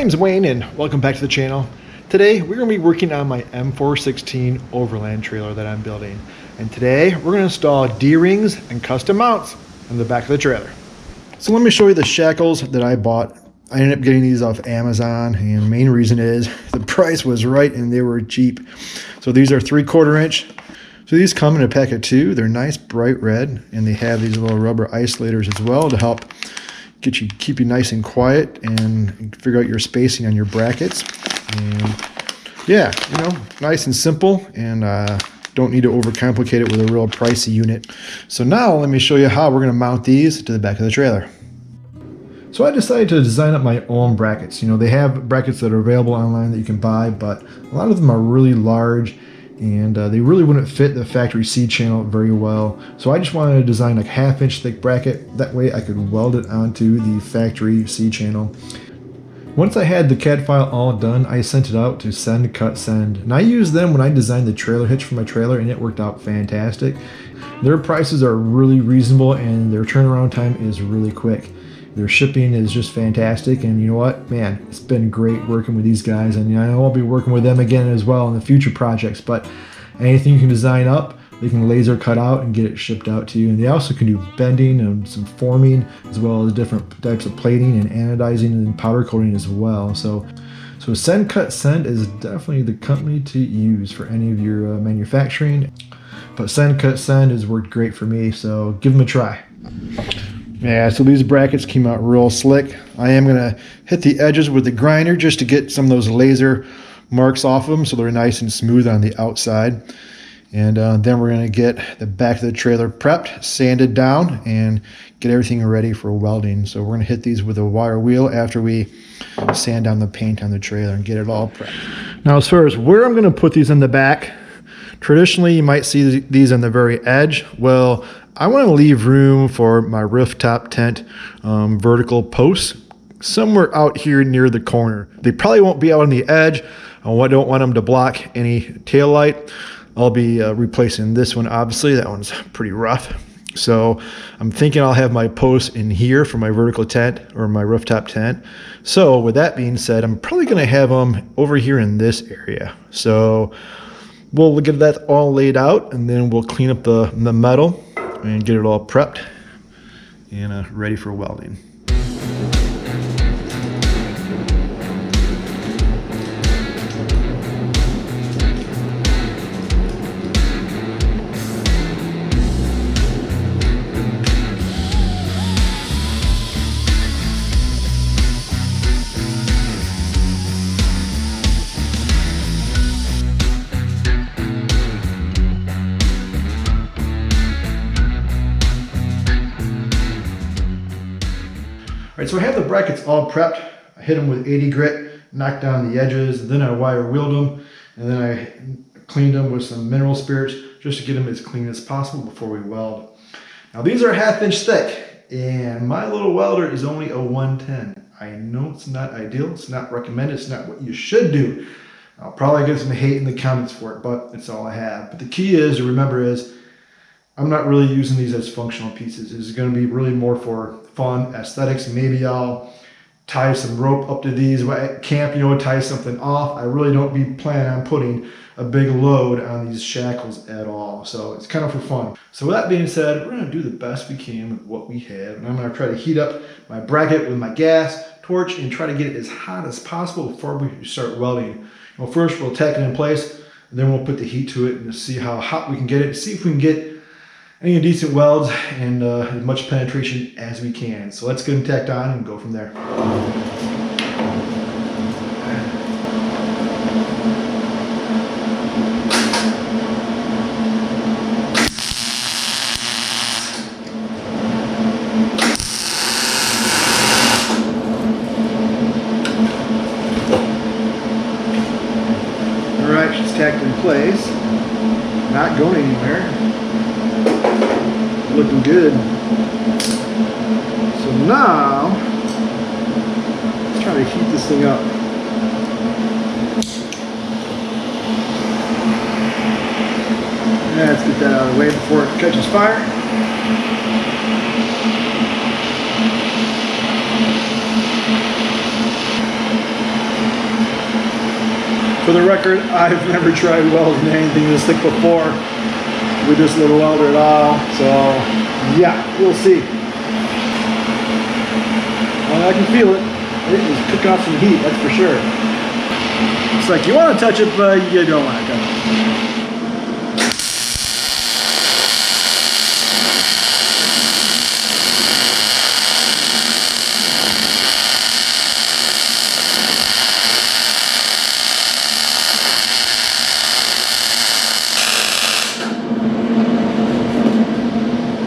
name's Wayne and welcome back to the channel. Today we're going to be working on my M416 Overland trailer that I'm building. And today we're going to install D-rings and custom mounts on the back of the trailer. So let me show you the shackles that I bought. I ended up getting these off Amazon, and the main reason is the price was right and they were cheap. So these are 3/4 inch. So these come in a pack of 2. They're nice bright red, and they have these little rubber isolators as well to help keep you nice and quiet and figure out your spacing on your brackets. And yeah, nice and simple, and don't need to overcomplicate it with a real pricey unit. So now let me show you how we're going to mount these to the back of the trailer. So I decided to design up my own brackets. They have brackets that are available online that you can buy, but a lot of them are really large, and they really wouldn't fit the factory C channel very well. So I just wanted to design a 1/2 inch thick bracket. That way I could weld it onto the factory C channel. Once I had the CAD file all done, I sent it out to Send, Cut, Send. And I used them when I designed the trailer hitch for my trailer, and it worked out fantastic. Their prices are really reasonable, and their turnaround time is really quick. Their shipping is just fantastic, and you know what, man, it's been great working with these guys, and I know I'll be working with them again as well in the future projects. But anything you can design up, they can laser cut out and get it shipped out to you. And they also can do bending and some forming, as well as different types of plating and anodizing and powder coating as well. So Send, Cut, Send is definitely the company to use for any of your manufacturing. But Send, Cut, Send has worked great for me, so give them a try. Yeah, so these brackets came out real slick. I am gonna hit the edges with the grinder just to get some of those laser marks off them so they're nice and smooth on the outside. And then we're gonna get the back of the trailer prepped, sanded down, and get everything ready for welding. So we're gonna hit these with a wire wheel after we sand down the paint on the trailer and get it all prepped. Now, as far as where I'm gonna put these in the back, traditionally you might see these on the very edge. Well, I want to leave room for my rooftop tent vertical posts somewhere out here near the corner. They probably won't be out on the edge. I don't want them to block any tail light. I'll be replacing this one, obviously. That one's pretty rough. So I'm thinking I'll have my posts in here for my vertical tent or my rooftop tent. So with that being said, I'm probably going to have them over here in this area. So we'll get that all laid out, and then we'll clean up the metal and get it all prepped and ready for welding. All right, so I have the brackets all prepped. I hit them with 80 grit, knocked down the edges, then I wire wheeled them, and then I cleaned them with some mineral spirits just to get them as clean as possible before we weld. Now these are 1/2 inch thick, and my little welder is only a 110. I know it's not ideal, it's not recommended, it's not what you should do. I'll probably get some hate in the comments for it, but it's all I have. But the key is to remember is I'm not really using these as functional pieces. This is going to be really more for fun, aesthetics. Maybe I'll tie some rope up to these at camp, tie something off. I really don't be planning on putting a big load on these shackles at all. So it's kind of for fun. So with that being said, we're going to do the best we can with what we have. And I'm going to try to heat up my bracket with my gas torch and try to get it as hot as possible before we start welding. First we'll tack it in place, and then we'll put the heat to it and see how hot we can get it. See if we can get any decent welds and as much penetration as we can. So let's get them tacked on and go from there. All right, she's tacked in place, not going anywhere. Looking good. So now, let's try to heat this thing up. Let's get that out of the way before it catches fire. For the record, I've never tried welding anything this thick before with this little welder at all. So yeah, we'll see. Well, I can feel it. It is cooking off some heat, that's for sure. It's like you want to touch it, but you don't want to touch it.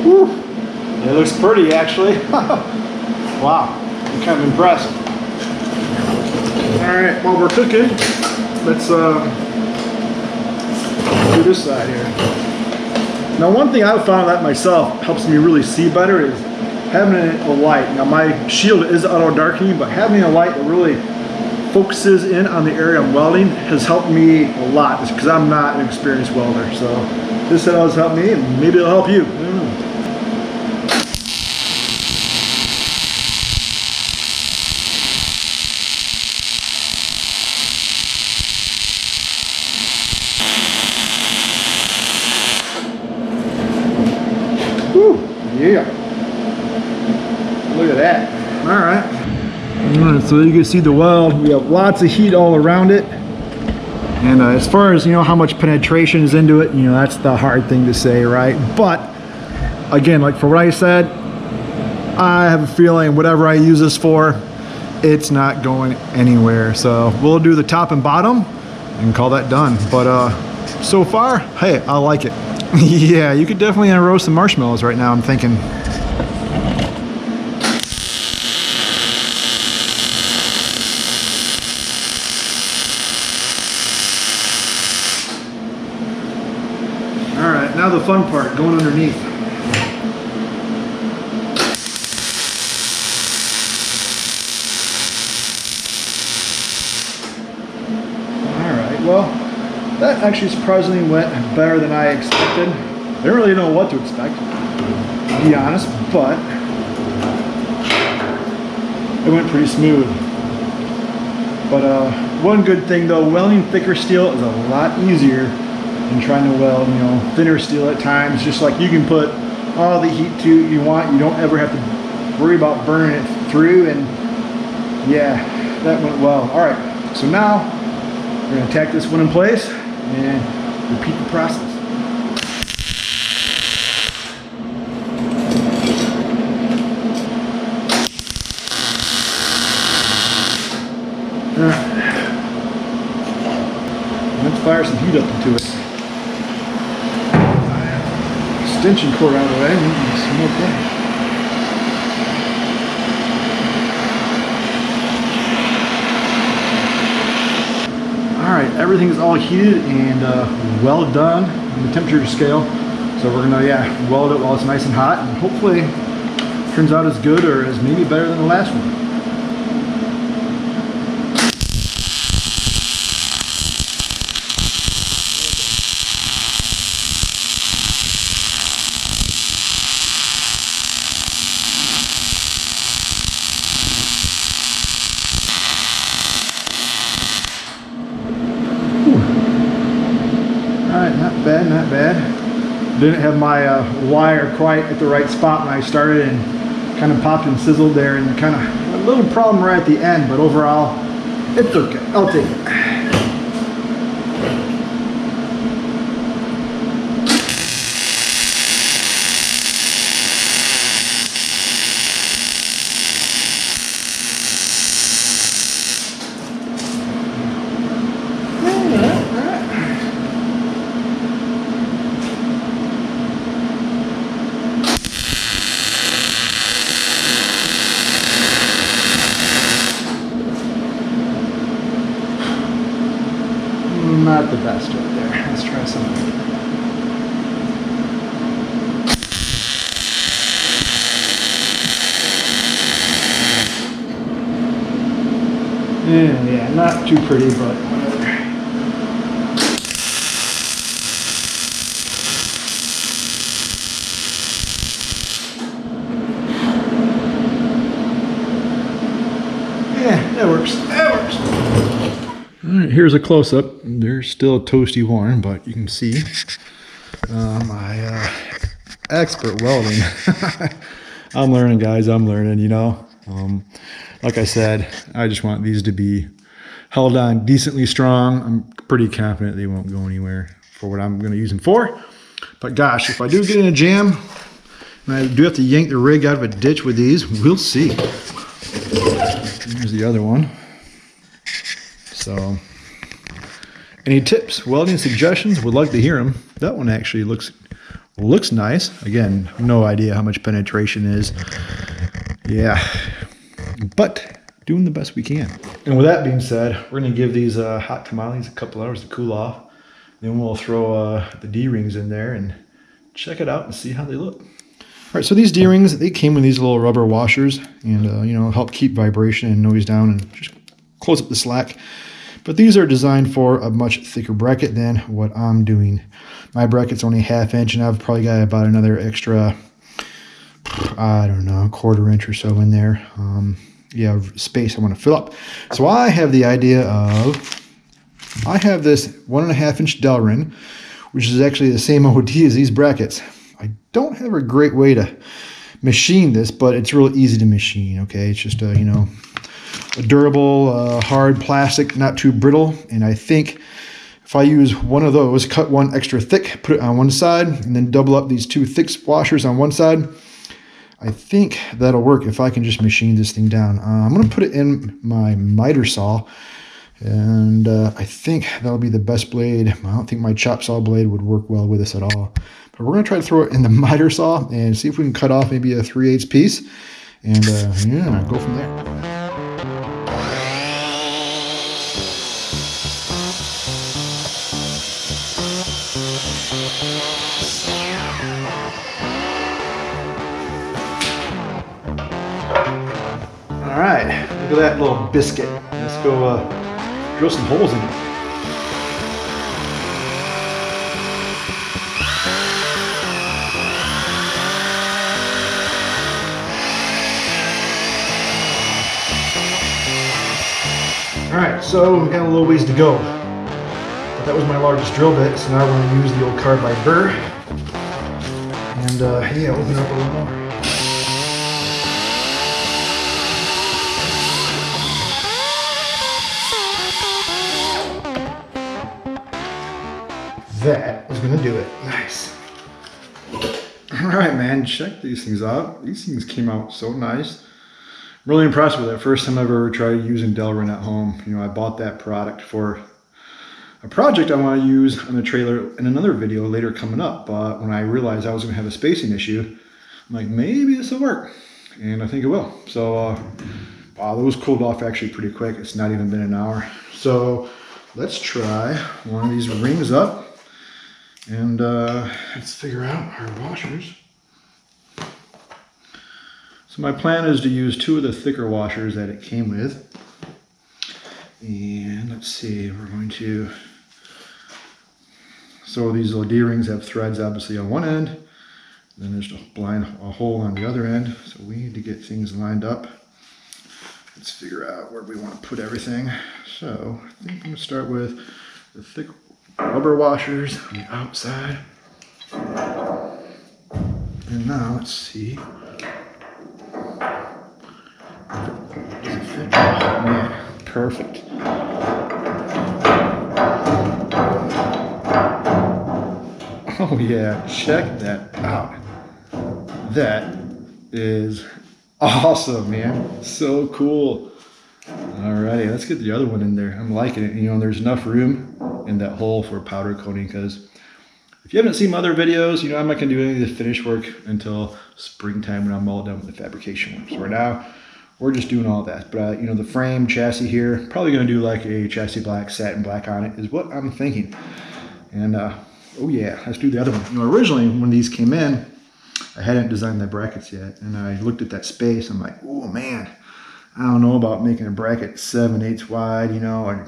Whew. It looks pretty, actually. Wow, I'm kind of impressed. All right, while we're cooking, let's do this side here. Now, one thing I've found that myself helps me really see better is having a light. Now, my shield is auto darkening, but having a light that really focuses in on the area I'm welding has helped me a lot, because I'm not an experienced welder. So this has helped me, and maybe it'll help you. I don't know. Whew, yeah. Look at that. All right. All right, so you can see the weld. We have lots of heat all around it. And as far as, how much penetration is into it, that's the hard thing to say, right? But again, like for what I said, I have a feeling whatever I use this for, it's not going anywhere. So we'll do the top and bottom and call that done. But so far, hey, I like it. Yeah, you could definitely roast some marshmallows right now, I'm thinking. All right, now the fun part, going underneath. All right, well, that actually surprisingly went better than I expected. I didn't really know what to expect, to be honest, but it went pretty smooth. But one good thing though, welding thicker steel is a lot easier than trying to weld, thinner steel at times. Just like you can put all the heat to you want, you don't ever have to worry about burning it through, and yeah, that went well. All right, so now we're gonna tack this one in place and repeat the process. Alright. Let's fire some heat up into it. Extension cord out of the way, and some more play. Alright, everything is all heated and well done on the temperature scale. So we're gonna weld it while it's nice and hot, and hopefully it turns out as good or as maybe better than the last one. Alright, not bad, not bad. Didn't have my wire quite at the right spot when I started, and kind of popped and sizzled there, and kind of a little problem right at the end, but overall, it's okay. I'll take it. Not the best right there. Let's try something. Yeah, not too pretty, but whatever. Yeah, that works. That works. All right, here's a close-up. They're still toasty warm, but you can see my expert welding. I'm learning, guys. I'm learning, you know. Like I said, I just want these to be held on decently strong. I'm pretty confident they won't go anywhere for what I'm going to use them for. But gosh, if I do get in a jam, and I do have to yank the rig out of a ditch with these, we'll see. Here's the other one. So, any tips, welding suggestions? Would like to hear them. That one actually looks nice. Again, no idea how much penetration is. Yeah, but doing the best we can. And with that being said, we're going to give these hot tamales a couple hours to cool off. Then we'll throw the D-rings in there and check it out and see how they look. All right, so these D-rings, they came with these little rubber washers and, you know, help keep vibration and noise down and just close up the slack. But these are designed for a much thicker bracket than what I'm doing. My bracket's only 1/2 inch, and I've probably got about another extra, I don't know, 1/4 inch or so in there. Yeah, space I want to fill up. So I have the idea of, I have this 1.5 inch Delrin, which is actually the same OD as these brackets. I don't have a great way to machine this, but it's real easy to machine, okay? It's just a, you know, a durable, hard plastic, not too brittle. And I think if I use one of those, cut one extra thick, put it on one side, and then double up these 2 thick washers on one side, I think that'll work if I can just machine this thing down. I'm going to put it in my miter saw, and I think that'll be the best blade. I don't think my chop saw blade would work well with this at all. But we're going to try to throw it in the miter saw and see if we can cut off maybe a 3/8 piece, and yeah, go from there. All right, look at that little biscuit. Let's go drill some holes in it. All right, so we got a little ways to go. But that was my largest drill bit, so now we're going to use the old carbide burr. And yeah, open up a little more. That is going to do it. Nice. All right, man, check these things out. These things came out so nice. Really impressed with it. First time I ever tried using Delrin at home. You know, I bought that product for a project I want to use on the trailer in another video later coming up. But when I realized I was going to have a spacing issue, I'm like, maybe this will work. And I think it will. So, wow, those cooled off actually pretty quick. It's not even been an hour. So let's try one of these rings up. And let's figure out our washers. So my plan is to use 2 of the thicker washers that it came with. And let's see, we're going to, so these little D-rings have threads obviously on one end. Then there's a hole on the other end. So we need to get things lined up. Let's figure out where we want to put everything. So I think I'm going to start with the thick rubber washers on the outside. And now let's see. Does it fit? Oh, man, perfect. Oh yeah, check that out. That is awesome, man. So cool. Alrighty, let's get the other one in there. I'm liking it. You know, there's enough room in that hole for powder coating, because if you haven't seen my other videos, you know, I'm not going to do any of the finish work until springtime when I'm all done with the fabrication work. So right now, we're just doing all that. But, you know, the frame chassis here, probably going to do like a chassis black, satin black on it is what I'm thinking. And, oh yeah, let's do the other one. You know, originally when these came in, I hadn't designed the brackets yet. And I looked at that space. I'm like, oh man, I don't know about making a bracket 7/8 wide, you know.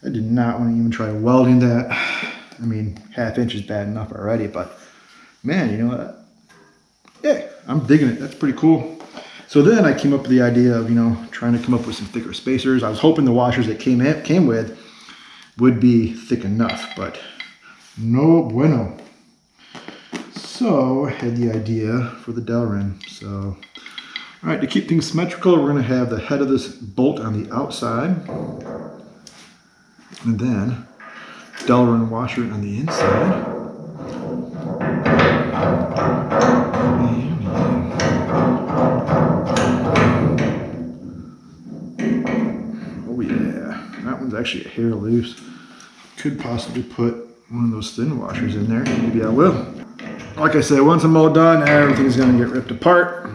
I did not want to even try welding that. I mean, 1/2 inch is bad enough already, but man, you know what? Yeah, I'm digging it. That's pretty cool. So then I came up with the idea of, trying to come up with some thicker spacers. I was hoping the washers that came with would be thick enough, but no bueno. So I had the idea for the dowel rim. So, all right, to keep things symmetrical, we're gonna have the head of this bolt on the outside, and then dowel rim washer on the inside. Oh yeah, that one's actually a hair loose. Could possibly put one of those thin washers in there. Maybe I will. Like I said, once I'm all done, everything's gonna get ripped apart.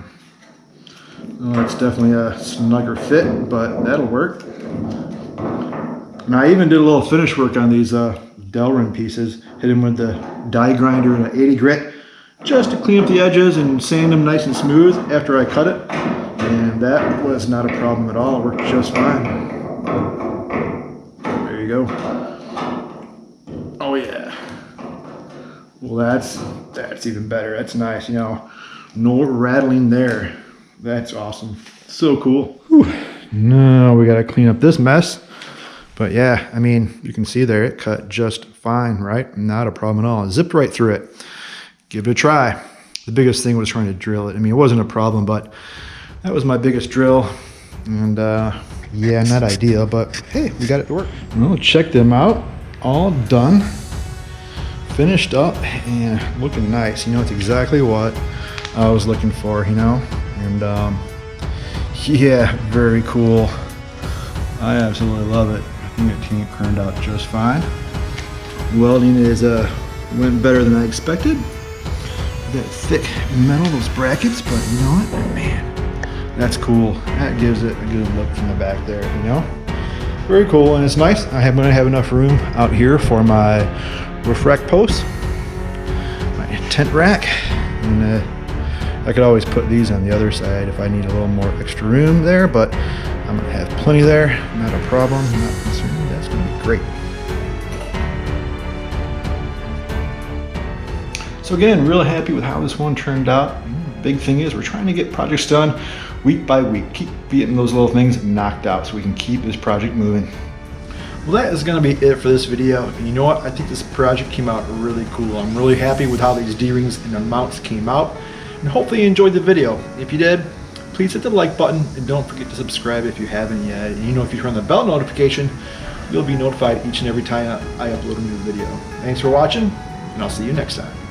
Well, it's definitely a snugger fit, but that'll work. And I even did a little finish work on these dowel rim pieces. Hit them with the die grinder and an 80 grit, just to clean up the edges and sand them nice and smooth after I cut it. And that was not a problem at all. It worked just fine. There you go. Oh yeah. Well, that's even better. That's nice. No rattling there. That's awesome. So cool. Whew. Now we got to clean up this mess. But yeah, I mean, you can see there, it cut just fine, right? Not a problem at all. It zipped right through it. Give it a try. The biggest thing was trying to drill it. I mean, it wasn't a problem, but that was my biggest drill. And yeah, not ideal, but hey, we got it to work. Well, check them out. All done. Finished up and looking nice. It's exactly what I was looking for, And yeah, very cool. I absolutely love it. I think it turned out just fine. Welding went better than I expected. That thick metal, those brackets, but you know what, man, that's cool. That gives it a good look from the back there, Very cool, and it's nice. I'm gonna have enough room out here for my roof rack posts, my tent rack, and I could always put these on the other side if I need a little more extra room there, but I'm gonna have plenty there, not a problem, not concerned. That's gonna be great. So again, really happy with how this one turned out. Big thing is we're trying to get projects done week by week. Keep getting those little things knocked out so we can keep this project moving. Well, that is going to be it for this video. And you know what? I think this project came out really cool. I'm really happy with how these D-rings and the mounts came out. And hopefully you enjoyed the video. If you did, please hit the like button and don't forget to subscribe if you haven't yet. And if you turn the bell notification, you'll be notified each and every time I upload a new video. Thanks for watching, and I'll see you next time.